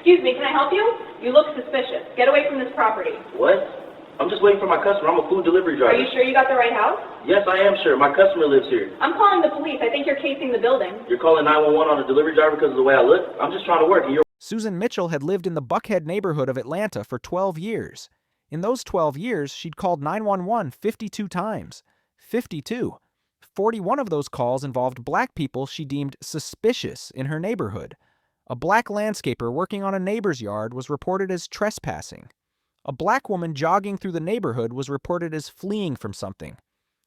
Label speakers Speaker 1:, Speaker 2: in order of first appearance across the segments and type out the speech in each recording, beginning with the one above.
Speaker 1: Excuse me, can I help you? You look suspicious. Get away from this property.
Speaker 2: What? I'm just waiting for my customer. I'm a food delivery driver.
Speaker 1: Are you sure you got the right house?
Speaker 2: Yes, I am sure. My customer lives here.
Speaker 1: I'm calling the police. I think you're casing the building.
Speaker 2: You're calling 911 on a delivery driver because of the way I look? I'm just trying to work and you're...
Speaker 3: Susan Mitchell had lived in the Buckhead neighborhood of Atlanta for 12 years. In those 12 years, she'd called 911 52 times. 52. 41 of those calls involved black people she deemed suspicious in her neighborhood. A black landscaper working on a neighbor's yard was reported as trespassing. A black woman jogging through the neighborhood was reported as fleeing from something.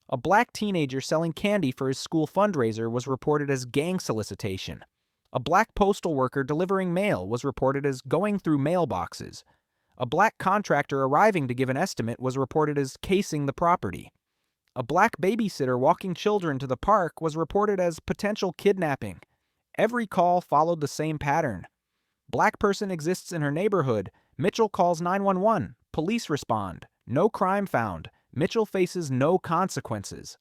Speaker 3: A black teenager selling candy for his school fundraiser was reported as gang solicitation. A black postal worker delivering mail was reported as going through mailboxes. A black contractor arriving to give an estimate was reported as casing the property. A black babysitter walking children to the park was reported as potential kidnapping. Every call followed the same pattern. Black person exists in her neighborhood. Mitchell calls 911. Police respond. No crime found. Mitchell faces no consequences.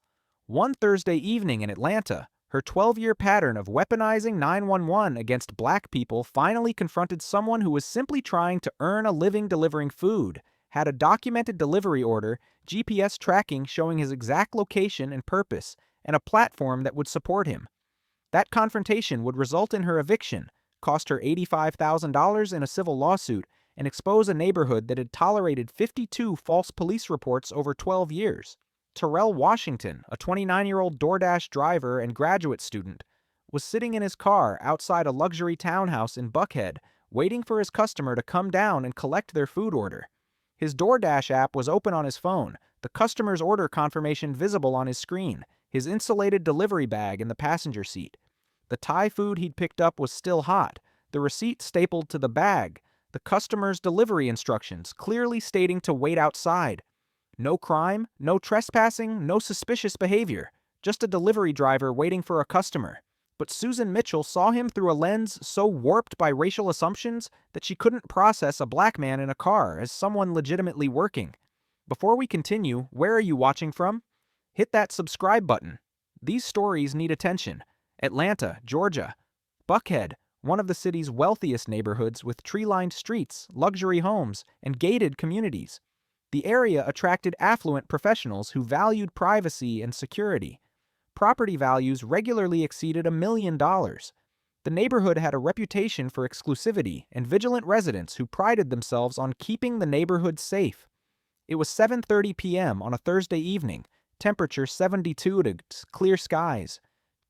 Speaker 3: One Thursday evening in Atlanta, her 12-year pattern of weaponizing 911 against black people finally confronted someone who was simply trying to earn a living delivering food, had a documented delivery order, GPS tracking showing his exact location and purpose, and a platform that would support him. That confrontation would result in her eviction, cost her $85,000 in a civil lawsuit, and expose a neighborhood that had tolerated 52 false police reports over 12 years. Terrell Washington, a 29-year-old DoorDash driver and graduate student, was sitting in his car outside a luxury townhouse in Buckhead, waiting for his customer to come down and collect their food order. His DoorDash app was open on his phone, the customer's order confirmation visible on his screen, his insulated delivery bag in the passenger seat. The Thai food he'd picked up was still hot, the receipt stapled to the bag, the customer's delivery instructions clearly stating to wait outside. No crime, no trespassing, no suspicious behavior, just a delivery driver waiting for a customer. But Susan Mitchell saw him through a lens so warped by racial assumptions that she couldn't process a black man in a car as someone legitimately working. Before we continue, where are you watching from? Hit that subscribe button. These stories need attention. Atlanta, Georgia. Buckhead, one of the city's wealthiest neighborhoods with tree-lined streets, luxury homes, and gated communities. The area attracted affluent professionals who valued privacy and security. Property values regularly exceeded $1 million. The neighborhood had a reputation for exclusivity and vigilant residents who prided themselves on keeping the neighborhood safe. It was 7:30 p.m. on a Thursday evening, temperature 72 degrees, clear skies.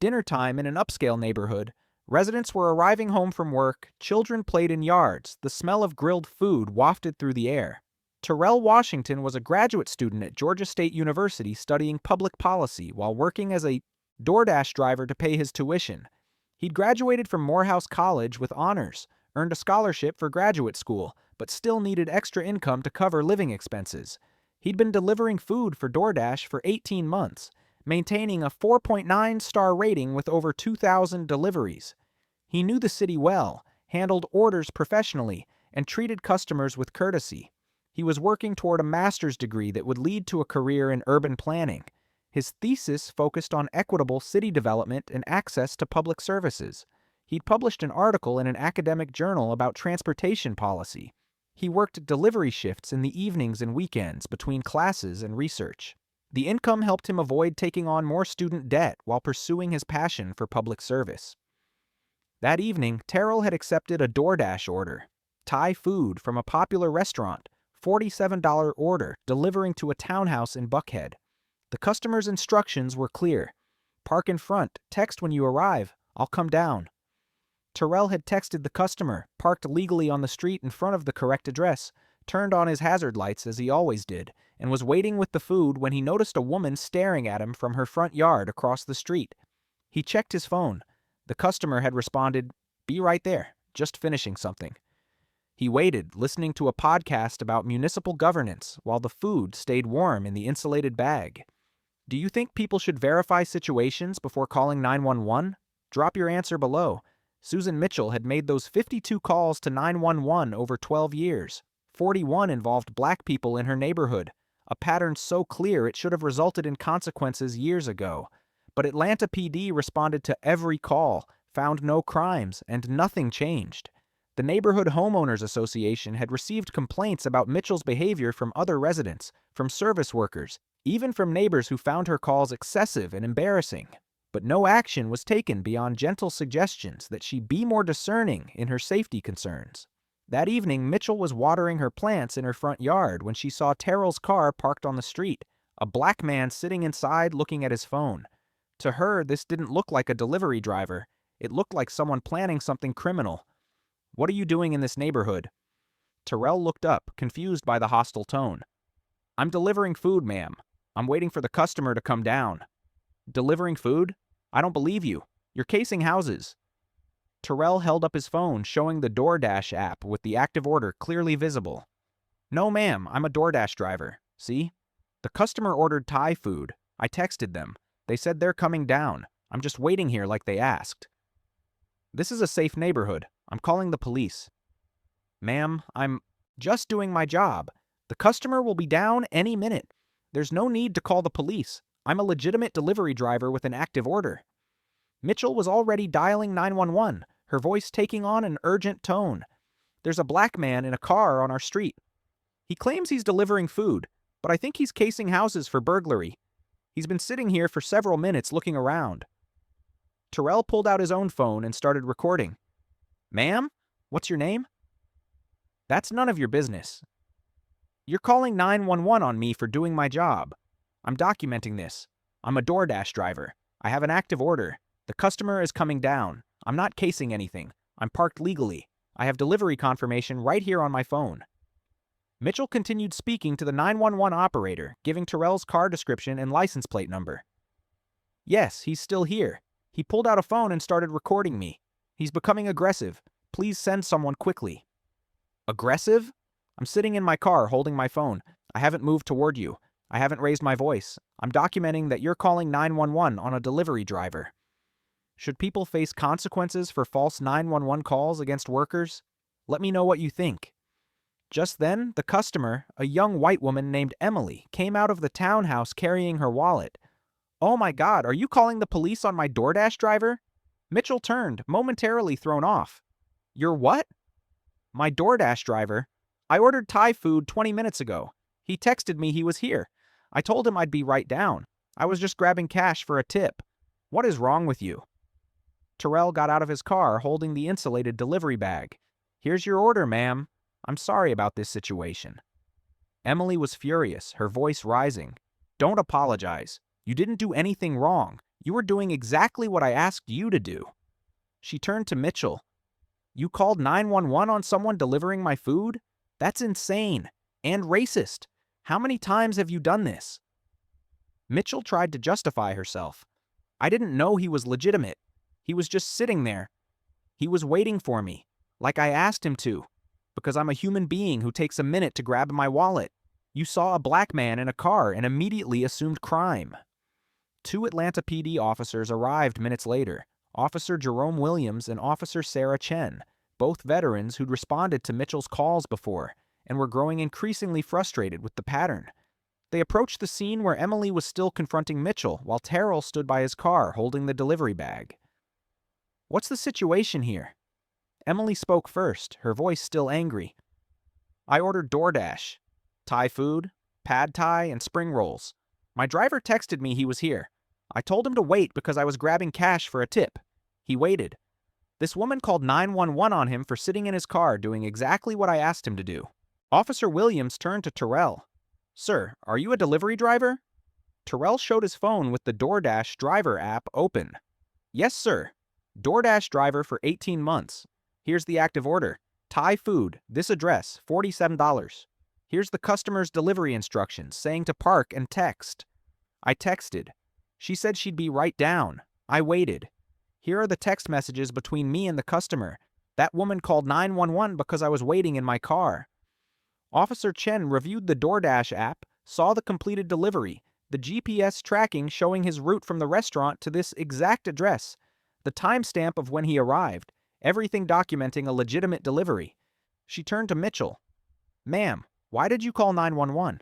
Speaker 3: Dinner time in an upscale neighborhood. Residents were arriving home from work, children played in yards, the smell of grilled food wafted through the air. Terrell Washington was a graduate student at Georgia State University studying public policy while working as a DoorDash driver to pay his tuition. He'd graduated from Morehouse College with honors, earned a scholarship for graduate school, but still needed extra income to cover living expenses. He'd been delivering food for DoorDash for 18 months, maintaining a 4.9-star rating with over 2,000 deliveries. He knew the city well, handled orders professionally, and treated customers with courtesy. He was working toward a master's degree that would lead to a career in urban planning. His thesis focused on equitable city development and access to public services. He'd published an article in an academic journal about transportation policy. He worked delivery shifts in the evenings and weekends between classes and research. The income helped him avoid taking on more student debt while pursuing his passion for public service. That evening, Terrell had accepted a DoorDash order. Thai food from a popular restaurant, $47 order, delivering to a townhouse in Buckhead. The customer's instructions were clear. Park in front, text when you arrive, I'll come down. Terrell had texted the customer, parked legally on the street in front of the correct address, turned on his hazard lights as he always did, and was waiting with the food when he noticed a woman staring at him from her front yard across the street. He checked his phone. The customer had responded, "Be right there, just finishing something." He waited, listening to a podcast about municipal governance while the food stayed warm in the insulated bag. Do you think people should verify situations before calling 911? Drop your answer below. Susan Mitchell had made those 52 calls to 911 over 12 years. 41 involved black people in her neighborhood, a pattern so clear it should have resulted in consequences years ago. But Atlanta PD responded to every call, found no crimes, and nothing changed. The Neighborhood Homeowners Association had received complaints about Mitchell's behavior from other residents, from service workers, even from neighbors who found her calls excessive and embarrassing. But no action was taken beyond gentle suggestions that she be more discerning in her safety concerns. That evening, Mitchell was watering her plants in her front yard when she saw Terrell's car parked on the street, a black man sitting inside looking at his phone. To her, this didn't look like a delivery driver. It looked like someone planning something criminal. "What are you doing in this neighborhood?" Terrell looked up, confused by the hostile tone. "I'm delivering food, ma'am. I'm waiting for the customer to come down." "Delivering food? I don't believe you. You're casing houses." Terrell held up his phone, showing the DoorDash app with the active order clearly visible. "No, ma'am, I'm a DoorDash driver. See? The customer ordered Thai food. I texted them. They said they're coming down. I'm just waiting here like they asked." "This is a safe neighborhood. I'm calling the police." "Ma'am, I'm just doing my job. The customer will be down any minute. There's no need to call the police. I'm a legitimate delivery driver with an active order." Mitchell was already dialing 911, her voice taking on an urgent tone. "There's a black man in a car on our street. He claims he's delivering food, but I think he's casing houses for burglary. He's been sitting here for several minutes looking around." Terrell pulled out his own phone and started recording. "Ma'am, what's your name?" "That's none of your business. You're calling 911 on me for doing my job. I'm documenting this. I'm a DoorDash driver. I have an active order. The customer is coming down. I'm not casing anything. I'm parked legally. I have delivery confirmation right here on my phone." Mitchell continued speaking to the 911 operator, giving Terrell's car description and license plate number. "Yes, he's still here. He pulled out a phone and started recording me. He's becoming aggressive. Please send someone quickly." "Aggressive?" "I'm sitting in my car holding my phone. I haven't moved toward you. I haven't raised my voice. I'm documenting that you're calling 911 on a delivery driver." Should people face consequences for false 911 calls against workers? Let me know what you think. Just then, the customer, a young white woman named Emily, came out of the townhouse carrying her wallet. "Oh my God, are you calling the police on my DoorDash driver?" Mitchell turned, momentarily thrown off. "You're what?" "My DoorDash driver. I ordered Thai food 20 minutes ago. He texted me he was here. I told him I'd be right down. I was just grabbing cash for a tip. What is wrong with you?" Terrell got out of his car holding the insulated delivery bag. "Here's your order, ma'am. I'm sorry about this situation." Emily was furious, her voice rising. "Don't apologize. You didn't do anything wrong. You were doing exactly what I asked you to do." She turned to Mitchell. "You called 911 on someone delivering my food? That's insane. And racist. How many times have you done this?" Mitchell tried to justify herself. "I didn't know he was legitimate. He was just sitting there. He was waiting for me, like I asked him to, because I'm a human being who takes a minute to grab my wallet. You saw a black man in a car and immediately assumed crime." 2 Atlanta PD officers arrived minutes later, Officer Jerome Williams and Officer Sarah Chen, both veterans who'd responded to Mitchell's calls before and were growing increasingly frustrated with the pattern. They approached the scene where Emily was still confronting Mitchell while Terrell stood by his car holding the delivery bag. "What's the situation here?" Emily spoke first, her voice still angry. "I ordered DoorDash. Thai food, pad Thai, and spring rolls. My driver texted me he was here. I told him to wait because I was grabbing cash for a tip. He waited. This woman called 911 on him for sitting in his car doing exactly what I asked him to do." Officer Williams turned to Terrell. "Sir, are you a delivery driver?" Terrell showed his phone with the DoorDash driver app open. "Yes, sir. DoorDash driver for 18 months. Here's the active order. Thai food, this address, $47. Here's the customer's delivery instructions saying to park and text." "I texted. She said she'd be right down. I waited. Here are the text messages between me and the customer. That woman called 911 because I was waiting in my car." Officer Chen reviewed the DoorDash app, saw the completed delivery, the GPS tracking showing his route from the restaurant to this exact address, the timestamp of when he arrived, everything documenting a legitimate delivery. She turned to Mitchell. "Ma'am, why did you call 911?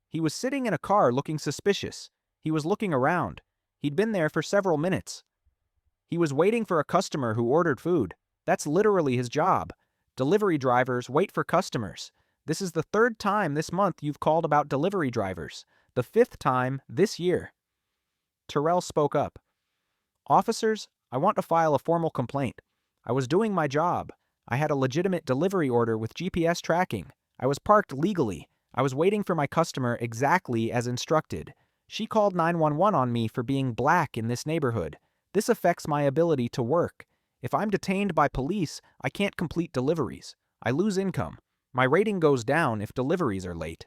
Speaker 3: "He was sitting in a car looking suspicious. He was looking around. He'd been there for several minutes. He was waiting for a customer who ordered food. That's literally his job. Delivery drivers wait for customers. This is the third time this month you've called about delivery drivers, the fifth time this year. Terrell spoke up. Officers, I want to file a formal complaint. I was doing my job. I had a legitimate delivery order with GPS tracking. I was parked legally. I was waiting for my customer exactly as instructed. She called 911 on me for being black in this neighborhood. This affects my ability to work. If I'm detained by police, I can't complete deliveries. I lose income. My rating goes down if deliveries are late.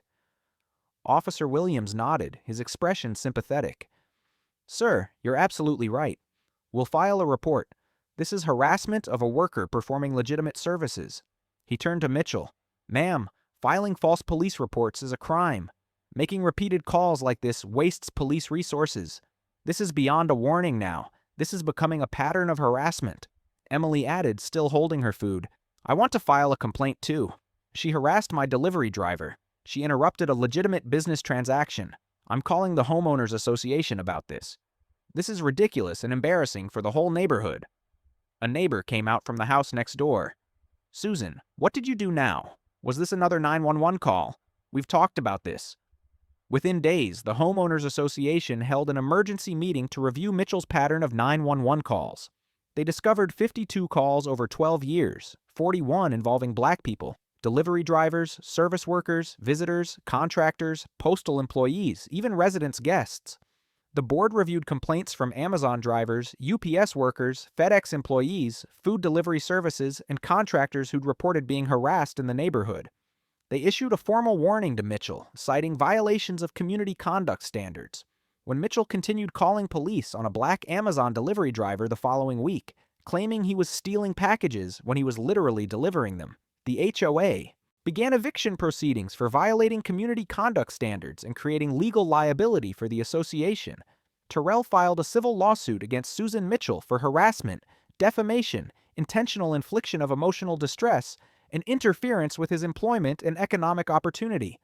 Speaker 3: Officer Williams nodded, his expression sympathetic. Sir, you're absolutely right. We'll file a report. This is harassment of a worker performing legitimate services. He turned to Mitchell. Ma'am, filing false police reports is a crime. Making repeated calls like this wastes police resources. This is beyond a warning now. This is becoming a pattern of harassment. Emily added, still holding her food. I want to file a complaint too. She harassed my delivery driver. She interrupted a legitimate business transaction. I'm calling the homeowners association about this. This is ridiculous and embarrassing for the whole neighborhood. A neighbor came out from the house next door. Susan, what did you do now? Was this another 911 call? We've talked about this. Within days, the homeowners association held an emergency meeting to review Mitchell's pattern of 911 calls. They discovered 52 calls over 12 years, 41 involving black people, delivery drivers, service workers, visitors, contractors, postal employees, even residents' guests. The board reviewed complaints from Amazon drivers, UPS workers, FedEx employees, food delivery services, and contractors who'd reported being harassed in the neighborhood. They issued a formal warning to Mitchell, citing violations of community conduct standards. When Mitchell continued calling police on a black Amazon delivery driver the following week, claiming he was stealing packages when he was literally delivering them, the HOA began eviction proceedings for violating community conduct standards and creating legal liability for the association. Terrell filed a civil lawsuit against Susan Mitchell for harassment, defamation, intentional infliction of emotional distress, and interference with his employment and economic opportunity.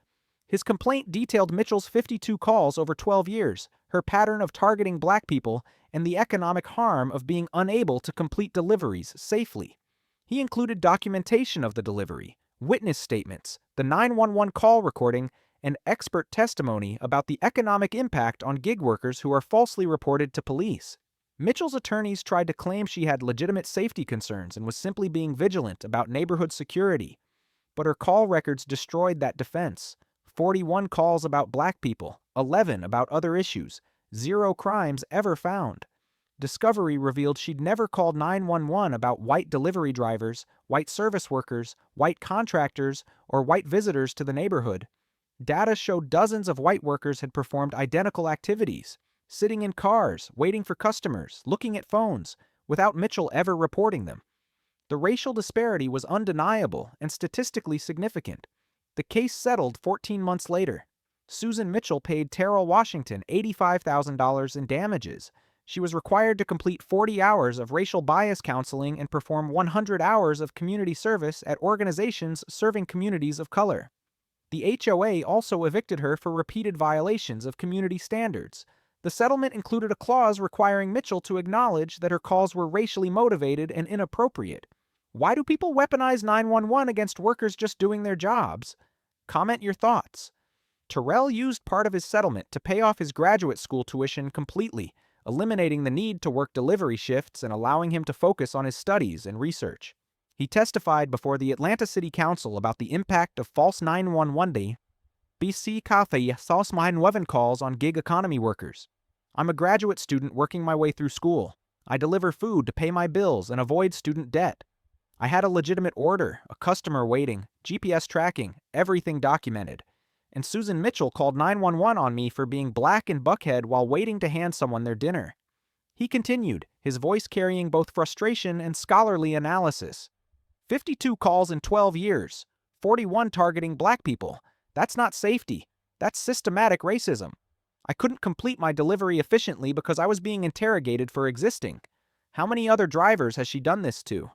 Speaker 3: His complaint detailed Mitchell's 52 calls over 12 years, her pattern of targeting black people, and the economic harm of being unable to complete deliveries safely. He included documentation of the delivery, witness statements, the 911 call recording, and expert testimony about the economic impact on gig workers who are falsely reported to police. Mitchell's attorneys tried to claim she had legitimate safety concerns and was simply being vigilant about neighborhood security. But her call records destroyed that defense. 41 calls about black people, 11 about other issues, 0 crimes ever found. Discovery revealed she'd never called 911 about white delivery drivers, white service workers, white contractors, or white visitors to the neighborhood. Data showed dozens of white workers had performed identical activities, sitting in cars, waiting for customers, looking at phones, without Mitchell ever reporting them. The racial disparity was undeniable and statistically significant. The case settled 14 months later. Susan Mitchell paid Terrell Washington $85,000 in damages. She was required to complete 40 hours of racial bias counseling and perform 100 hours of community service at organizations serving communities of color. The HOA also evicted her for repeated violations of community standards. The settlement included a clause requiring Mitchell to acknowledge that her calls were racially motivated and inappropriate. Why do people weaponize 911 against workers just doing their jobs? Comment your thoughts. Terrell used part of his settlement to pay off his graduate school tuition completely, eliminating the need to work delivery shifts and allowing him to focus on his studies and research. He testified before the Atlanta City Council about the impact of false 911 BC Cafe false 911 calls on gig economy workers. I'm a graduate student working my way through school. I deliver food to pay my bills and avoid student debt. I had a legitimate order, a customer waiting, GPS tracking, everything documented. And Susan Mitchell called 911 on me for being black in Buckhead while waiting to hand someone their dinner. He continued, his voice carrying both frustration and scholarly analysis. 52 calls in 12 years, 41 targeting black people. That's not safety. That's systematic racism. I couldn't complete my delivery efficiently because I was being interrogated for existing. How many other drivers has she done this to?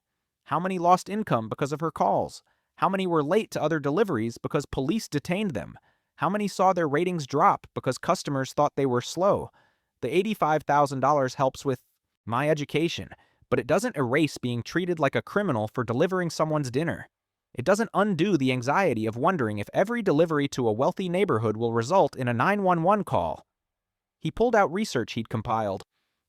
Speaker 3: How many lost income because of her calls? How many were late to other deliveries because police detained them? How many saw their ratings drop because customers thought they were slow? The $85,000 helps with my education, but it doesn't erase being treated like a criminal for delivering someone's dinner. It doesn't undo the anxiety of wondering if every delivery to a wealthy neighborhood will result in a 911 call. He pulled out research he'd compiled.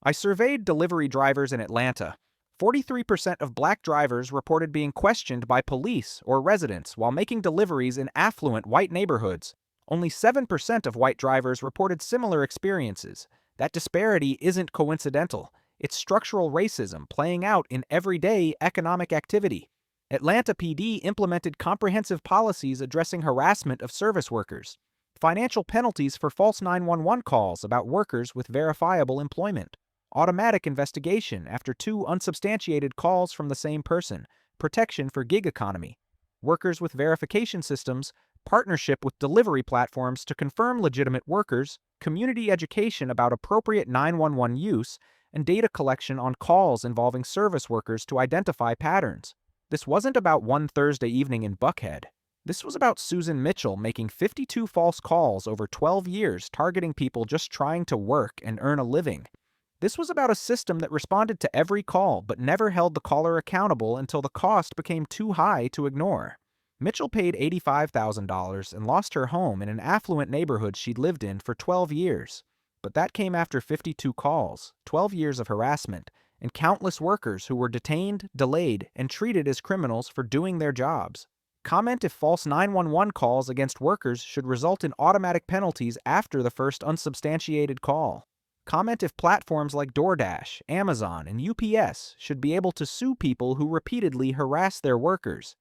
Speaker 3: I surveyed delivery drivers in Atlanta. 43% of black drivers reported being questioned by police or residents while making deliveries in affluent white neighborhoods. Only 7% of white drivers reported similar experiences. That disparity isn't coincidental. It's structural racism playing out in everyday economic activity. Atlanta PD implemented comprehensive policies addressing harassment of service workers, financial penalties for false 911 calls about workers with verifiable employment, automatic investigation after 2 unsubstantiated calls from the same person, protection for gig economy, workers with verification systems, partnership with delivery platforms to confirm legitimate workers, community education about appropriate 911 use, and data collection on calls involving service workers to identify patterns. This wasn't about one Thursday evening in Buckhead. This was about Susan Mitchell making 52 false calls over 12 years targeting people just trying to work and earn a living. This was about a system that responded to every call but never held the caller accountable until the cost became too high to ignore. Mitchell paid $85,000 and lost her home in an affluent neighborhood she'd lived in for 12 years. But that came after 52 calls, 12 years of harassment, and countless workers who were detained, delayed, and treated as criminals for doing their jobs. Comment if false 911 calls against workers should result in automatic penalties after the first unsubstantiated call. Comment if platforms like DoorDash, Amazon, and UPS should be able to sue people who repeatedly harass their workers.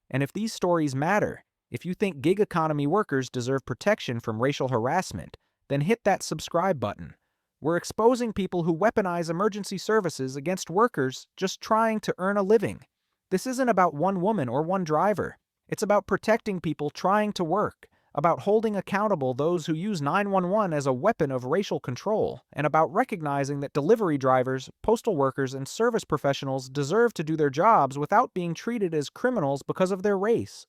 Speaker 3: And if these stories matter, if you think gig economy workers deserve protection from racial harassment, then hit that subscribe button. We're exposing people who weaponize emergency services against workers just trying to earn a living. This isn't about one woman or one driver. It's about protecting people trying to work, about holding accountable those who use 911 as a weapon of racial control, and about recognizing that delivery drivers, postal workers, and service professionals deserve to do their jobs without being treated as criminals because of their race.